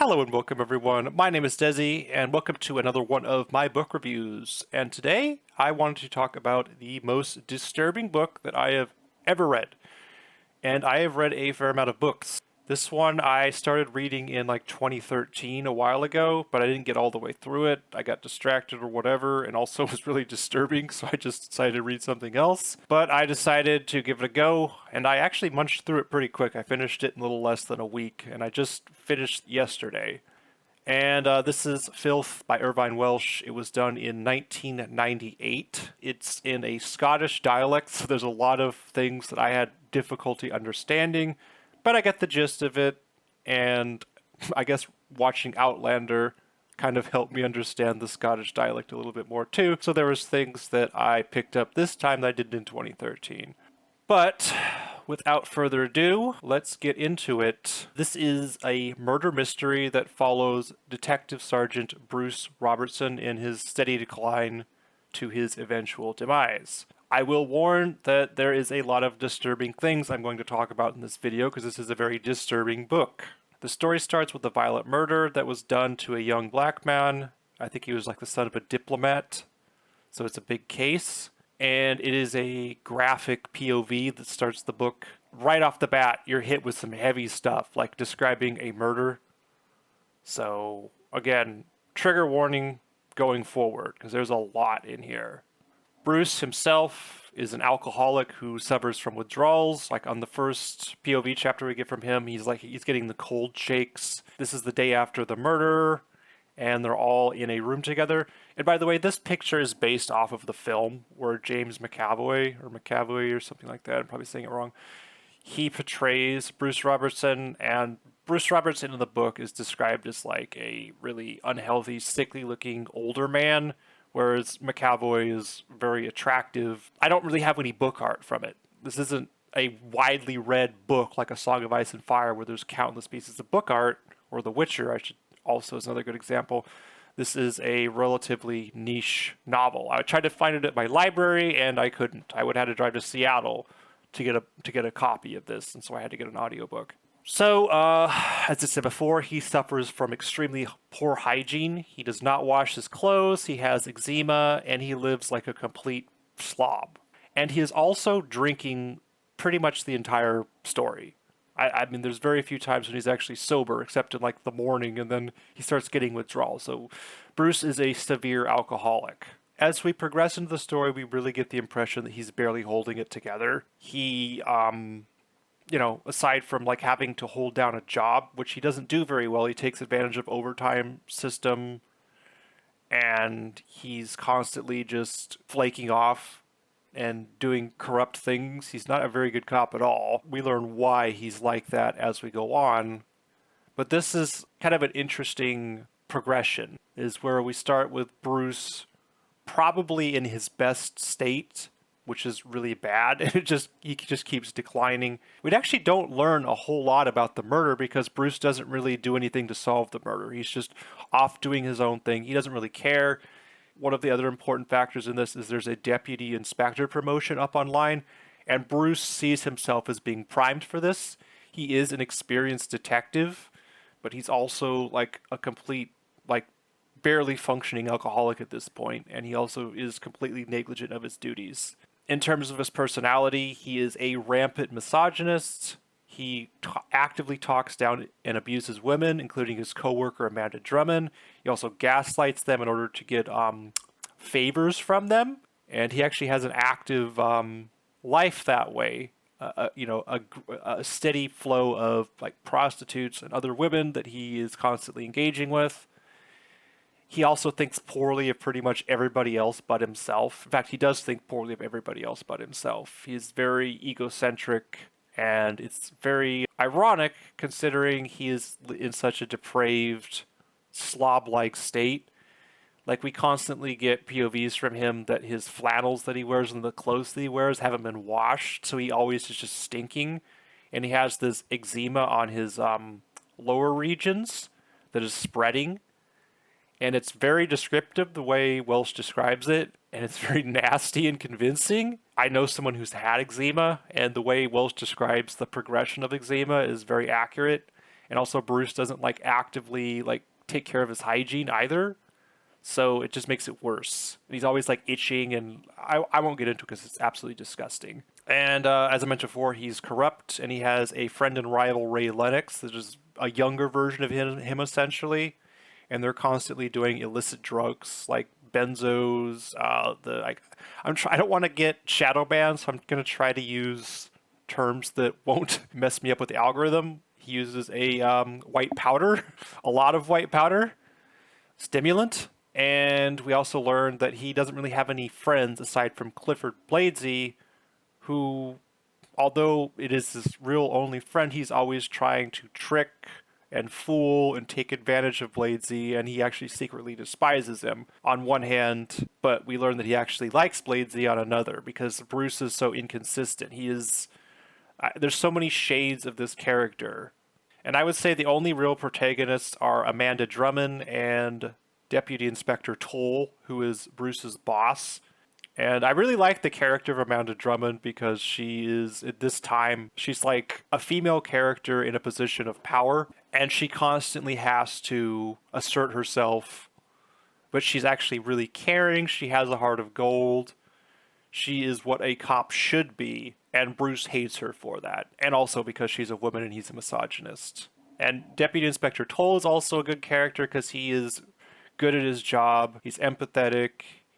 Hello and welcome everyone. My name is Desi and welcome to another one of my book reviews. And today I wanted to talk about the most disturbing book that I have ever read. And I have read a fair amount of books. This one I started reading in like 2013, a while ago, but I didn't get all the way through it. I got distracted or whatever, and also was really disturbing, so I just decided to read something else. But I decided to give it a go, and I actually munched through it pretty quick. I finished it in a little less than a week, and I just finished yesterday. And this is Filth by Irvine Welsh. It was done in 1998. It's in a Scottish dialect, so there's a lot of things that I had difficulty understanding, but I get the gist of it, and I guess watching Outlander kind of helped me understand the Scottish dialect a little bit more too, so there was things that I picked up this time that I didn't in 2013. But without further ado, let's get into it. This is a murder mystery that follows Detective Sergeant Bruce Robertson in his steady decline to his eventual demise. I will warn that there is a lot of disturbing things I'm going to talk about in this video because this is a very disturbing book. The story starts with a violent murder that was done to a young black man. I think he was like the son of a diplomat, so it's a big case. And it is a graphic POV that starts the book. Right off the bat, you're hit with some heavy stuff, like describing a murder. So, again, trigger warning going forward, because there's a lot in here. Bruce himself is an alcoholic who suffers from withdrawals. Like on the first POV chapter we get from him, he's getting the cold shakes. This is the day after the murder, and they're all in a room together. And by the way, this picture is based off of the film where James McAvoy or something like that, I'm probably saying it wrong, he portrays Bruce Robertson, and Bruce Robertson in the book is described as like a really unhealthy, sickly looking older man, whereas McAvoy is very attractive. I don't really have any book art from it. This isn't a widely read book like A Song of Ice and Fire where there's countless pieces of book art, or The Witcher, also is another good example. This is a relatively niche novel. I tried to find it at my library and I couldn't. I would have to drive to Seattle to get a copy of this, and so I had to get an audiobook. So, as I said before, he suffers from extremely poor hygiene. He does not wash his clothes, he has eczema, and he lives like a complete slob. And he is also drinking pretty much the entire story. I mean, there's very few times when he's actually sober, except in like the morning, and then he starts getting withdrawal. So Bruce is a severe alcoholic. As we progress into the story, we really get the impression that he's barely holding it together. He, aside from like having to hold down a job, which he doesn't do very well, he takes advantage of overtime system, and he's constantly just flaking off and doing corrupt things. He's not a very good cop at all. We learn why he's like that as we go on. But this is kind of an interesting progression, is where we start with Bruce probably in his best state, which is really bad, and he just keeps declining. We actually don't learn a whole lot about the murder because Bruce doesn't really do anything to solve the murder. He's just off doing his own thing. He doesn't really care. One of the other important factors in this is there's a deputy inspector promotion up online, and Bruce sees himself as being primed for this. He is an experienced detective, but he's also like a complete, like, barely functioning alcoholic at this point, and he also is completely negligent of his duties. In terms of his personality, he is a rampant misogynist. He actively talks down and abuses women, including his co-worker Amanda Drummond. He also gaslights them in order to get favors from them. And he actually has an active life that way. A steady flow of like prostitutes and other women that he is constantly engaging with. He also thinks poorly of pretty much everybody else but himself. In fact, he does think poorly of everybody else but himself. He's very egocentric. And it's very ironic considering he is in such a depraved, slob-like state. Like, we constantly get POVs from him that his flannels that he wears and the clothes that he wears haven't been washed, so he always is just stinking. And he has this eczema on his lower regions that is spreading. And it's very descriptive the way Welsh describes it, and it's very nasty and convincing. I know someone who's had eczema, and the way Welsh describes the progression of eczema is very accurate. And also Bruce doesn't like actively like take care of his hygiene either. So it just makes it worse. And he's always like itching, and I won't get into it because it's absolutely disgusting. And as I mentioned before, he's corrupt, and he has a friend and rival, Ray Lennox, that is a younger version of him essentially. And they're constantly doing illicit drugs like benzos. I don't want to get shadow banned, so I'm gonna try to use terms that won't mess me up with the algorithm. He uses a white powder, a lot of white powder, stimulant. And we also learned that he doesn't really have any friends aside from Clifford Bladesy, who, although it is his real only friend, he's always trying to trick and fool and take advantage of Bladesy, and he actually secretly despises him on one hand, but we learn that he actually likes Bladesy on another because Bruce is so inconsistent. He is there's so many shades of this character. And I would say the only real protagonists are Amanda Drummond and Deputy Inspector Toll, who is Bruce's boss. And I really like the character of Amanda Drummond because she is, at this time, she's like a female character in a position of power, and she constantly has to assert herself. But she's actually really caring. She has a heart of gold. She is what a cop should be, and Bruce hates her for that. And also because she's a woman and he's a misogynist. And Deputy Inspector Toll is also a good character because he is good at his job. He's empathetic.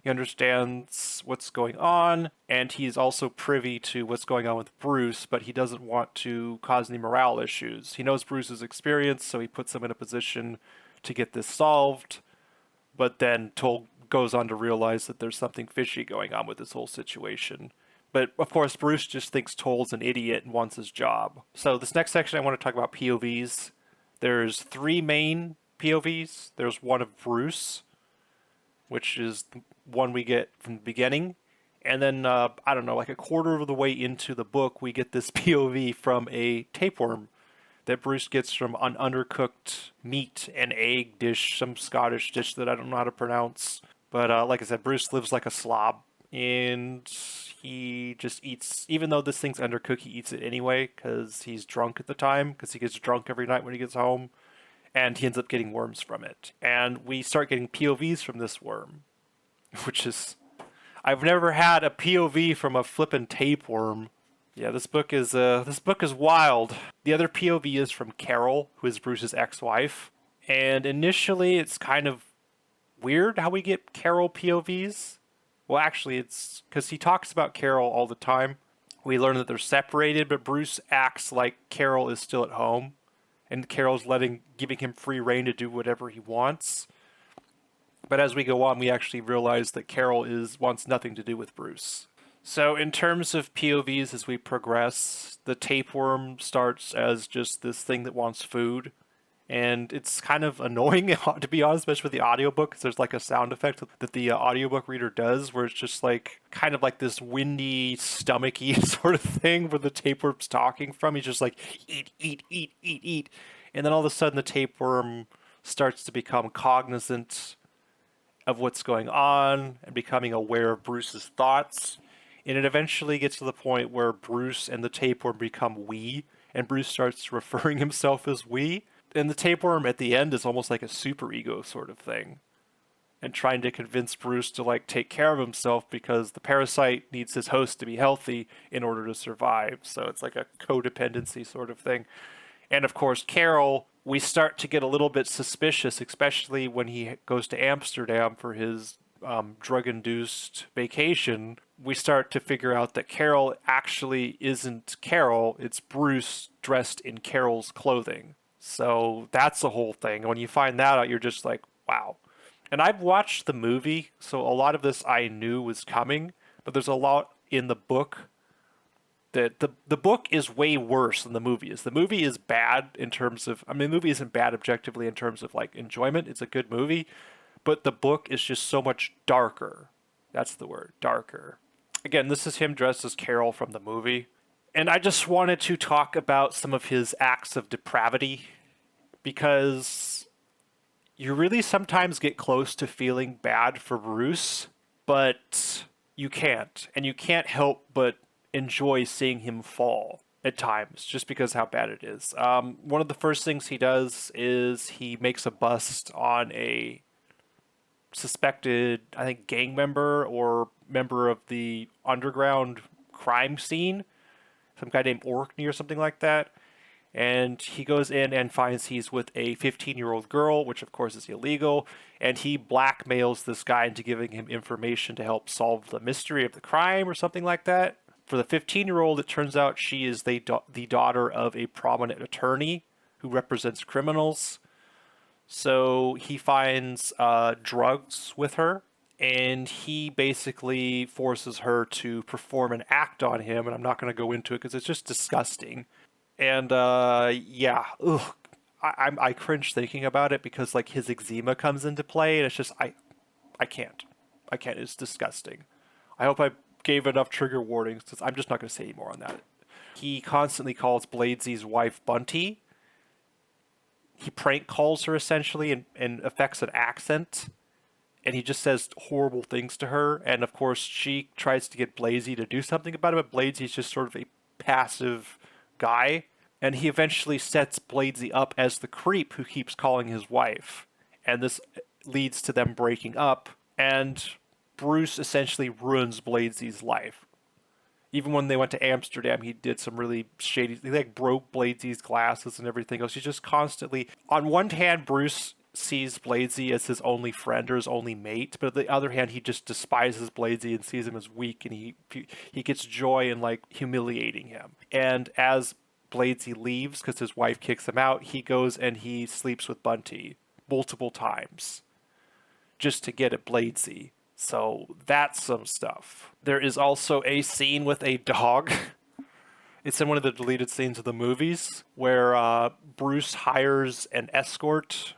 He understands what's going on, and he's also privy to what's going on with Bruce, but he doesn't want to cause any morale issues. He knows Bruce's experience, so he puts him in a position to get this solved, but then Toll goes on to realize that there's something fishy going on with this whole situation. But of course, Bruce just thinks Toll's an idiot and wants his job. So this next section, I want to talk about POVs. There's 3 main POVs. There's one of Bruce, which is the one we get from the beginning. And then, I don't know, like a quarter of the way into the book, we get this POV from a tapeworm that Bruce gets from an undercooked meat and egg dish, some Scottish dish that I don't know how to pronounce. But like I said, Bruce lives like a slob, and he just eats, even though this thing's undercooked, he eats it anyway because he's drunk at the time, because he gets drunk every night when he gets home, and he ends up getting worms from it. And we start getting POVs from this worm, which is, I've never had a POV from a flippin' tapeworm. Yeah, this book is wild. The other POV is from Carol, who is Bruce's ex-wife, and initially it's kind of weird how we get Carol POVs. Well, actually, it's because he talks about Carol all the time. We learn that they're separated, but Bruce acts like Carol is still at home, and Carol's giving him free reign to do whatever he wants. But as we go on, we actually realize that Carol wants nothing to do with Bruce. So in terms of POVs as we progress, the tapeworm starts as just this thing that wants food. And it's kind of annoying, to be honest, especially with the audiobook, because there's like a sound effect that the audiobook reader does, where it's just like kind of like this windy, stomachy sort of thing where the tapeworm's talking from. He's just like, eat, eat, eat, eat, eat. And then all of a sudden the tapeworm starts to become cognizant of what's going on and becoming aware of Bruce's thoughts. And it eventually gets to the point where Bruce and the tapeworm become we, and Bruce starts referring himself as we. And the tapeworm at the end is almost like a superego sort of thing, and trying to convince Bruce to like take care of himself because the parasite needs his host to be healthy in order to survive. So it's like a codependency sort of thing. And of course, Carol, we start to get a little bit suspicious, especially when he goes to Amsterdam for his drug-induced vacation. We start to figure out that Carol actually isn't Carol, it's Bruce dressed in Carol's clothing. So that's the whole thing. And when you find that out, you're just like, wow. And I've watched the movie, so a lot of this I knew was coming, but there's a lot in the book that the book is way worse than the movie is. The movie is bad in terms of, I mean, the movie isn't bad objectively in terms of like enjoyment. It's a good movie, but the book is just so much darker. That's the word, darker. Again, this is him dressed as Carol from the movie. And I just wanted to talk about some of his acts of depravity, because you really sometimes get close to feeling bad for Bruce, but you can't. And you can't help but enjoy seeing him fall, at times, just because how bad it is. One of the first things he does is he makes a bust on a suspected, I think, gang member or member of the underground crime scene, some guy named Orkney or something like that. And he goes in and finds he's with a 15-year-old girl, which of course is illegal, and he blackmails this guy into giving him information to help solve the mystery of the crime or something like that. For the 15-year-old, it turns out she is the daughter of a prominent attorney who represents criminals. So he finds drugs with her, and he basically forces her to perform an act on him, and I'm not going to go into it because it's just disgusting. And yeah, ugh, I cringe thinking about it because like his eczema comes into play, and it's just I can't. It's disgusting. I hope I gave enough trigger warnings because I'm just not going to say any more on that. He constantly calls Bladesy's wife Bunty. He prank calls her essentially and affects an accent, and he just says horrible things to her. And of course, she tries to get Bladesy to do something about it, but Bladesy's just sort of a passive guy. And he eventually sets Bladesy up as the creep who keeps calling his wife. And this leads to them breaking up, and Bruce essentially ruins Bladesy's life. Even when they went to Amsterdam, he did some really shady. He like broke Bladesy's glasses and everything else. He's just constantly. On one hand, Bruce sees Bladesy as his only friend or his only mate, but on the other hand, he just despises Bladesy and sees him as weak, and he gets joy in like humiliating him. And as Bladesy leaves because his wife kicks him out, he goes and he sleeps with Bunty multiple times just to get at Bladesy. So that's some stuff. There is also a scene with a dog. It's in one of the deleted scenes of the movies where Bruce hires an escort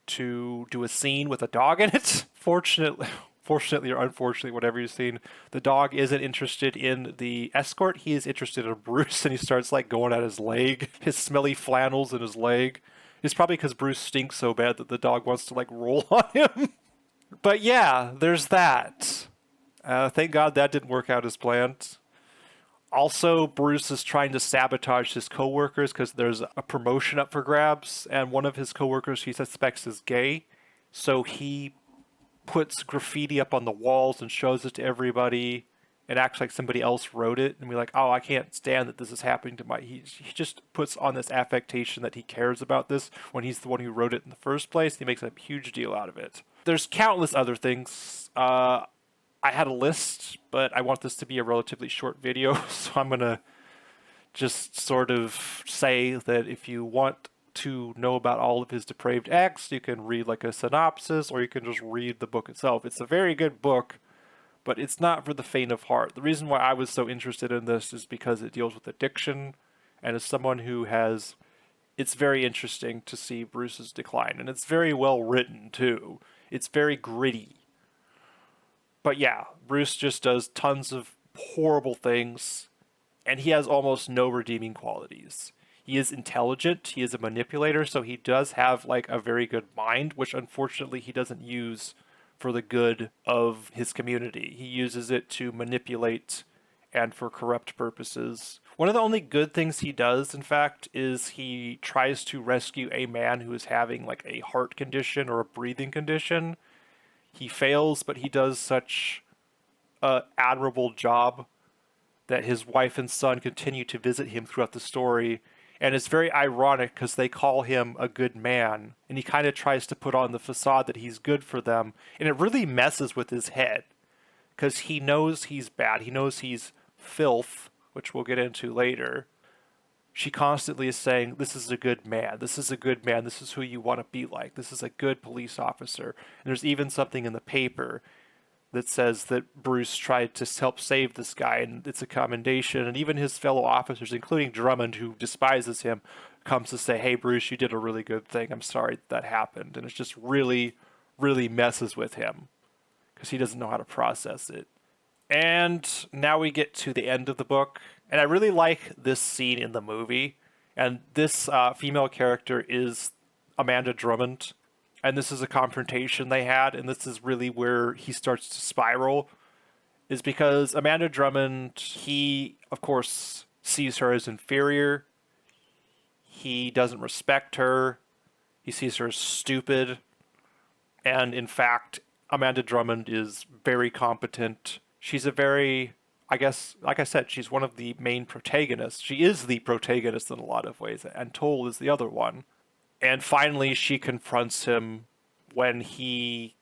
to do a scene with a dog in it. Fortunately or unfortunately, whatever you've seen, the dog isn't interested in the escort. He is interested in Bruce, and he starts like going at his leg, his smelly flannels in his leg. It's probably because Bruce stinks so bad that the dog wants to like roll on him. But yeah, there's that. Thank God that didn't work out as planned. Also, Bruce is trying to sabotage his coworkers because there's a promotion up for grabs, and one of his coworkers he suspects is gay. So he puts graffiti up on the walls and shows it to everybody and acts like somebody else wrote it, and be like, oh, I can't stand that this is happening to my... He just puts on this affectation that he cares about this when he's the one who wrote it in the first place. He makes a huge deal out of it. There's countless other things. I had a list, but I want this to be a relatively short video, so I'm going to just sort of say that if you want to know about all of his depraved acts, you can read like a synopsis, or you can just read the book itself. It's a very good book, but it's not for the faint of heart. The reason why I was so interested in this is because it deals with addiction, and as someone who has... It's very interesting to see Bruce's decline, and it's very well written, too. It's very gritty. But yeah, Bruce just does tons of horrible things, and he has almost no redeeming qualities. He is intelligent, he is a manipulator, so he does have like a very good mind, which unfortunately he doesn't use for the good of his community. He uses it to manipulate and for corrupt purposes. One of the only good things he does, in fact, is he tries to rescue a man who is having like a heart condition or a breathing condition. He fails, but he does such an admirable job that his wife and son continue to visit him throughout the story. And it's very ironic because they call him a good man, and he kind of tries to put on the facade that he's good for them, and it really messes with his head because he knows he's bad. He knows he's filth, which we'll get into later. She constantly is saying, this is a good man, this is a good man, this is who you want to be like, this is a good police officer. And there's even something in the paper that says that Bruce tried to help save this guy, and it's a commendation. And even his fellow officers, including Drummond, who despises him, comes to say, hey, Bruce, you did a really good thing. I'm sorry that happened. And it's just really, really messes with him because he doesn't know how to process it. And now we get to the end of the book. And I really like this scene in the movie. And this female character is Amanda Drummond. And this is a confrontation they had, and this is really where he starts to spiral, is because Amanda Drummond, he, of course, sees her as inferior. He doesn't respect her. He sees her as stupid. And in fact, Amanda Drummond is very competent. She's a very, I guess, like I said, she's one of the main protagonists. She is the protagonist in a lot of ways, and Toll is the other one. And finally, she confronts him when he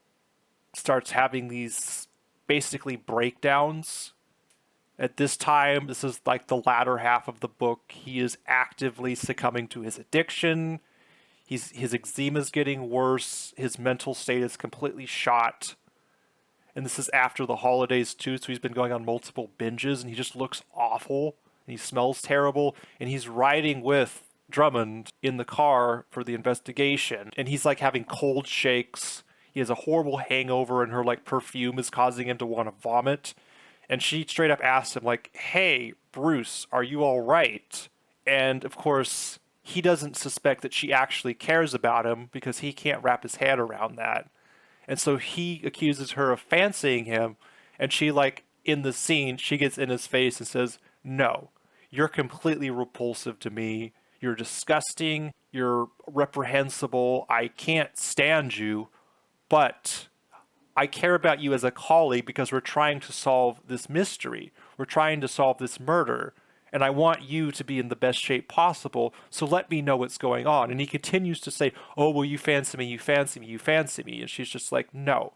starts having these basically breakdowns. At this time, this is like the latter half of the book, he is actively succumbing to his addiction. His eczema is getting worse. His mental state is completely shot. And this is after the holidays too, so he's been going on multiple binges, and he just looks awful, and he smells terrible, and he's riding with Drummond in the car for the investigation, and he's like having cold shakes. He has a horrible hangover, and her like perfume is causing him to want to vomit. And she straight up asks him like, "Hey, Bruce, are you all right?" And of course, he doesn't suspect that she actually cares about him because he can't wrap his head around that. And so he accuses her of fancying him, and she like in the scene, she gets in his face and says, "No, you're completely repulsive to me. You're disgusting. You're reprehensible. I can't stand you, but I care about you as a colleague because we're trying to solve this mystery. We're trying to solve this murder. And I want you to be in the best shape possible, so let me know what's going on." And he continues to say, "Oh, well, you fancy me, you fancy me, you fancy me." And she's just like, "No.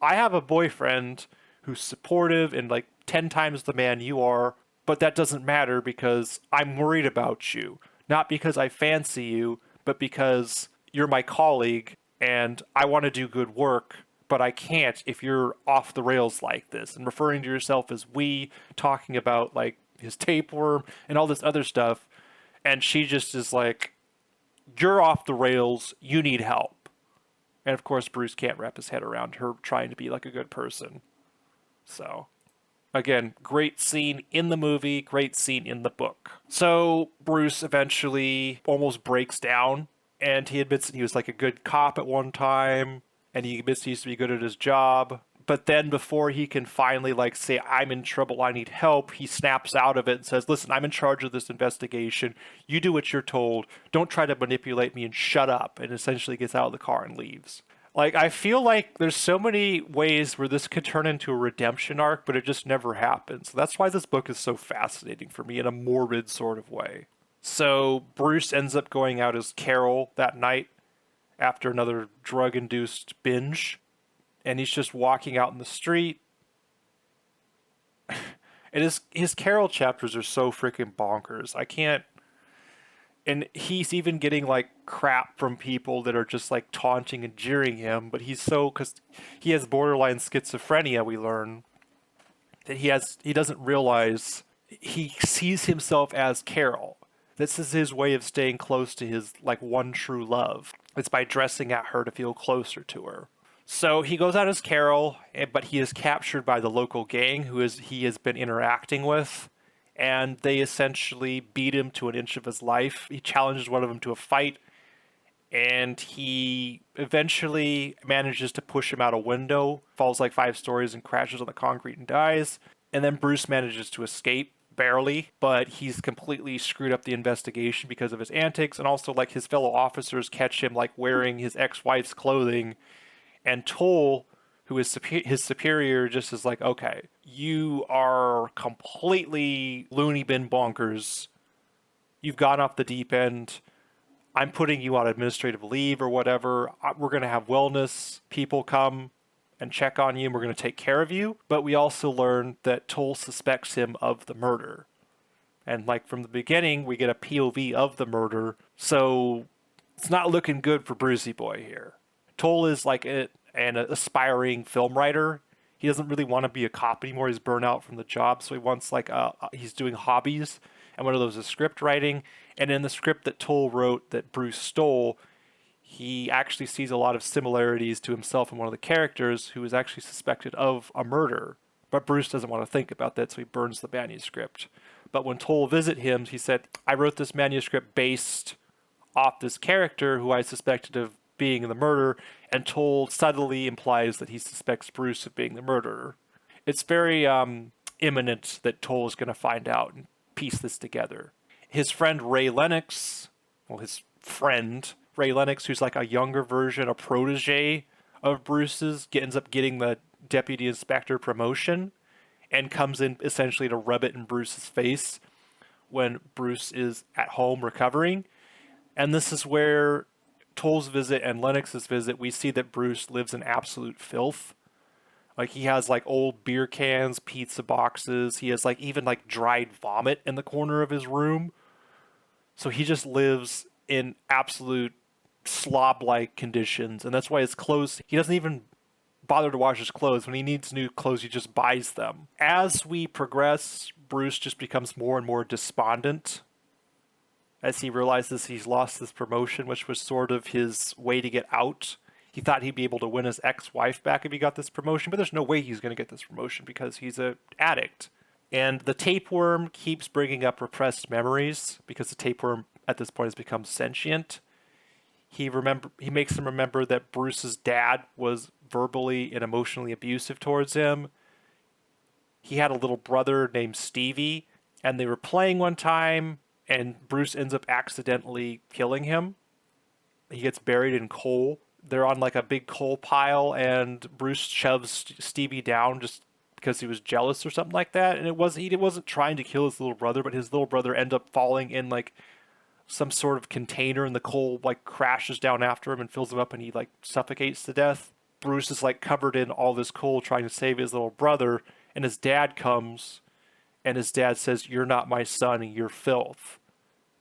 I have a boyfriend who's supportive and like 10 times the man you are, but that doesn't matter because I'm worried about you. Not because I fancy you, but because you're my colleague and I want to do good work, but I can't if you're off the rails like this." And referring to yourself as we, talking about like his tapeworm and all this other stuff. And she just is like, "You're off the rails. You need help." And of course, Bruce can't wrap his head around her trying to be like a good person. So, again, great scene in the movie, great scene in the book. So, Bruce eventually almost breaks down, and he admits that he was like a good cop at one time, and he admits he used to be good at his job. But then before he can finally like say, "I'm in trouble, I need help," he snaps out of it and says, "Listen, I'm in charge of this investigation. You do what you're told. Don't try to manipulate me and shut up." And essentially gets out of the car and leaves. Like, I feel like there's so many ways where this could turn into a redemption arc, but it just never happens. That's why this book is so fascinating for me in a morbid sort of way. So Bruce ends up going out as Carol that night after another drug-induced binge. And he's just walking out in the street. And his Carol chapters are so freaking bonkers. I can't. And he's even getting like crap from people that are just like taunting and jeering him. But he's so, because he has borderline schizophrenia, we learn that he doesn't realize he sees himself as Carol. This is his way of staying close to his like one true love. It's by dressing at her to feel closer to her. So he goes out as Carol, but he is captured by the local gang he has been interacting with, and they essentially beat him to an inch of his life. He challenges one of them to a fight, and he eventually manages to push him out a window, falls like 5 stories and crashes on the concrete and dies. And then Bruce manages to escape, barely, but he's completely screwed up the investigation because of his antics, and also like his fellow officers catch him like wearing his ex-wife's clothing. And Toll, who is his superior, just is like, "Okay, you are completely loony bin bonkers. You've gone off the deep end. I'm putting you on administrative leave or whatever. We're going to have wellness people come and check on you, and we're going to take care of you." But we also learn that Toll suspects him of the murder. And like from the beginning, we get a POV of the murder. So it's not looking good for Brucey Boy here. Toll is like an aspiring film writer. He doesn't really want to be a cop anymore. He's burnt out from the job, so he wants like he's doing hobbies, and one of those is script writing. And in the script that Toll wrote that Bruce stole, he actually sees a lot of similarities to himself and one of the characters who is actually suspected of a murder. But Bruce doesn't want to think about that, so he burns the manuscript. But when Toll visited him, he said, "I wrote this manuscript based off this character who I suspected of being the murderer," and Toll subtly implies that he suspects Bruce of being the murderer. It's very imminent that Toll is going to find out and piece this together. His friend Ray Lennox, Ray Lennox, who's like a younger version, a protege of Bruce's, ends up getting the deputy inspector promotion and comes in essentially to rub it in Bruce's face when Bruce is at home recovering. And this is where Toll's visit and Lennox's visit, we see that Bruce lives in absolute filth. Like, he has like old beer cans, pizza boxes. He has like even like dried vomit in the corner of his room. So he just lives in absolute slob-like conditions. And that's why his clothes, he doesn't even bother to wash his clothes. When he needs new clothes, he just buys them. As we progress, Bruce just becomes more and more despondent as he realizes he's lost this promotion, which was sort of his way to get out. He thought he'd be able to win his ex-wife back if he got this promotion, but there's no way he's going to get this promotion because he's an addict. And the tapeworm keeps bringing up repressed memories because the tapeworm at this point has become sentient. He makes him remember that Bruce's dad was verbally and emotionally abusive towards him. He had a little brother named Stevie, and they were playing one time, and Bruce ends up accidentally killing him. He gets buried in coal. They're on like a big coal pile, and Bruce shoves Stevie down just because he was jealous or something like that. And he wasn't trying to kill his little brother, but his little brother ended up falling in like some sort of container, and the coal like crashes down after him and fills him up, and he like suffocates to death. Bruce is like covered in all this coal trying to save his little brother, and his dad comes, and his dad says, "You're not my son, you're filth."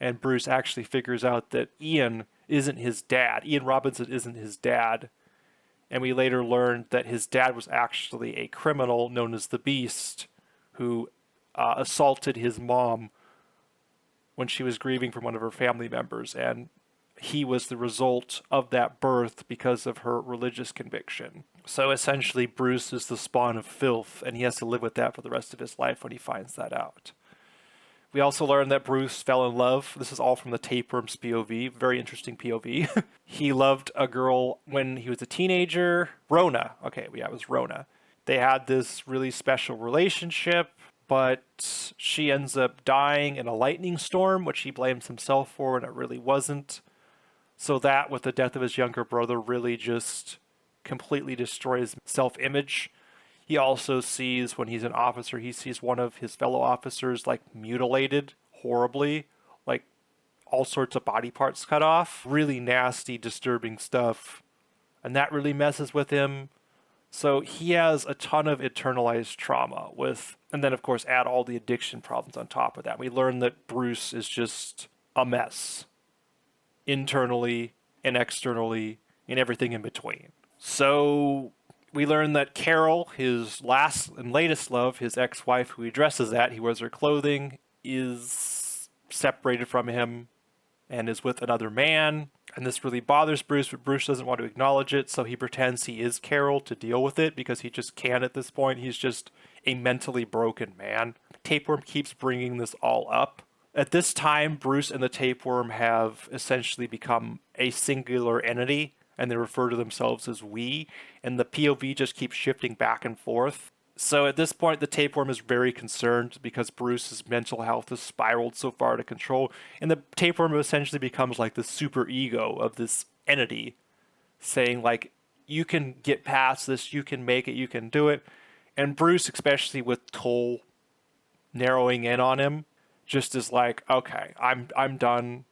And Bruce actually figures out that Ian isn't his dad. Ian Robertson isn't his dad. And we later learned that his dad was actually a criminal known as the Beast, who assaulted his mom when she was grieving from one of her family members. And he was the result of that birth because of her religious conviction. So essentially, Bruce is the spawn of filth, and he has to live with that for the rest of his life when he finds that out. We also learned that Bruce fell in love. This is all from the tapeworm's POV. Very interesting POV. He loved a girl when he was a teenager. Rona. Okay, yeah, it was Rona. They had this really special relationship, but she ends up dying in a lightning storm, which he blames himself for, and it really wasn't. So that, with the death of his younger brother, really just completely destroys self-image. He also sees, when he's an officer, he sees one of his fellow officers like mutilated horribly, like all sorts of body parts cut off. Really nasty, disturbing stuff. And that really messes with him. So he has a ton of internalized trauma and then of course add all the addiction problems on top of that. We learn that Bruce is just a mess. Internally and externally and everything in between. So we learn that Carol, his last and latest love, his ex-wife who he dresses at, he wears her clothing, is separated from him and is with another man. And this really bothers Bruce, but Bruce doesn't want to acknowledge it, so he pretends he is Carol to deal with it because he just can't at this point. He's just a mentally broken man. Tapeworm keeps bringing this all up. At this time, Bruce and the Tapeworm have essentially become a singular entity, and they refer to themselves as we, and the POV just keeps shifting back and forth. So at this point, the Tapeworm is very concerned because Bruce's mental health has spiraled so far out of control, and the Tapeworm essentially becomes like the super ego of this entity, saying like, you can get past this, you can make it, you can do it. And Bruce, especially with Toll narrowing in on him, just is like, okay, I'm done.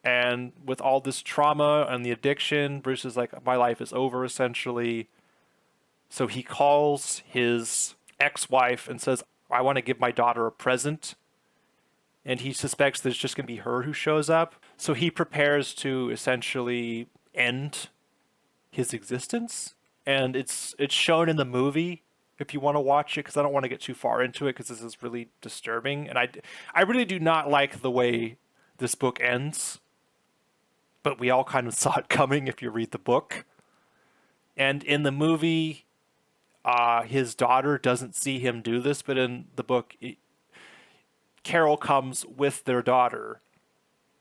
And with all this trauma and the addiction, Bruce is like, my life is over, essentially. So he calls his ex-wife and says, I want to give my daughter a present. And he suspects that it's just going to be her who shows up. So he prepares to essentially end his existence. And it's shown in the movie if you want to watch it, because I don't want to get too far into it because this is really disturbing. And I really do not like the way this book ends. But we all kind of saw it coming if you read the book. And in the movie, his daughter doesn't see him do this, but in the book, Carol comes with their daughter.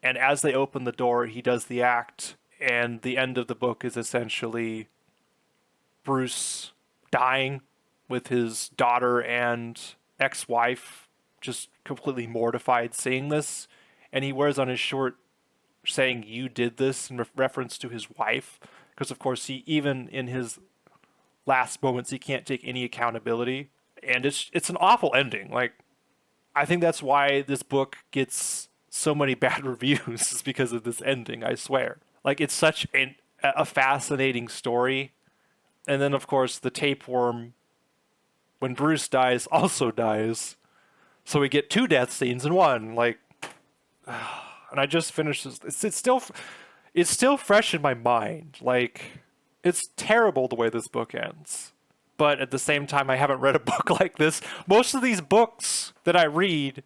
And as they open the door, he does the act. And the end of the book is essentially Bruce dying with his daughter and ex-wife just completely mortified seeing this. And he wears on his shirt saying, "You did this," in reference to his wife. Because, of course, he, even in his last moments, he can't take any accountability. And it's an awful ending. Like, I think that's why this book gets so many bad reviews, is because of this ending, I swear. Like, it's such a fascinating story. And then, of course, the tapeworm, when Bruce dies, also dies. So we get 2 death scenes in one. Like, and I just finished this. It's still fresh in my mind. Like, it's terrible the way this book ends. But at the same time, I haven't read a book like this. Most of these books that I read,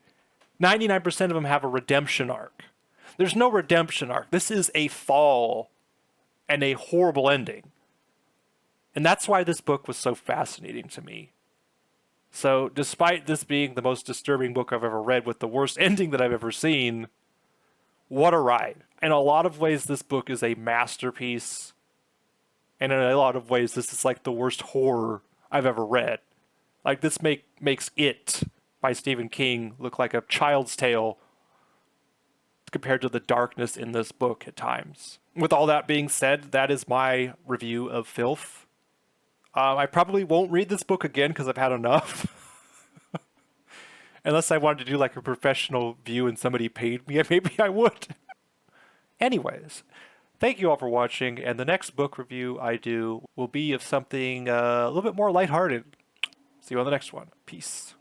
99% of them have a redemption arc. There's no redemption arc. This is a fall and a horrible ending. And that's why this book was so fascinating to me. So despite this being the most disturbing book I've ever read with the worst ending that I've ever seen, what a ride. In a lot of ways, this book is a masterpiece. And in a lot of ways, this is like the worst horror I've ever read. Like, this makes It by Stephen King look like a child's tale compared to the darkness in this book at times. With all that being said, that is my review of Filth. I probably won't read this book again because I've had enough. Unless I wanted to do like a professional view and somebody paid me, maybe I would. Anyways, thank you all for watching, and the next book review I do will be of something a little bit more lighthearted. See you on the next one. Peace.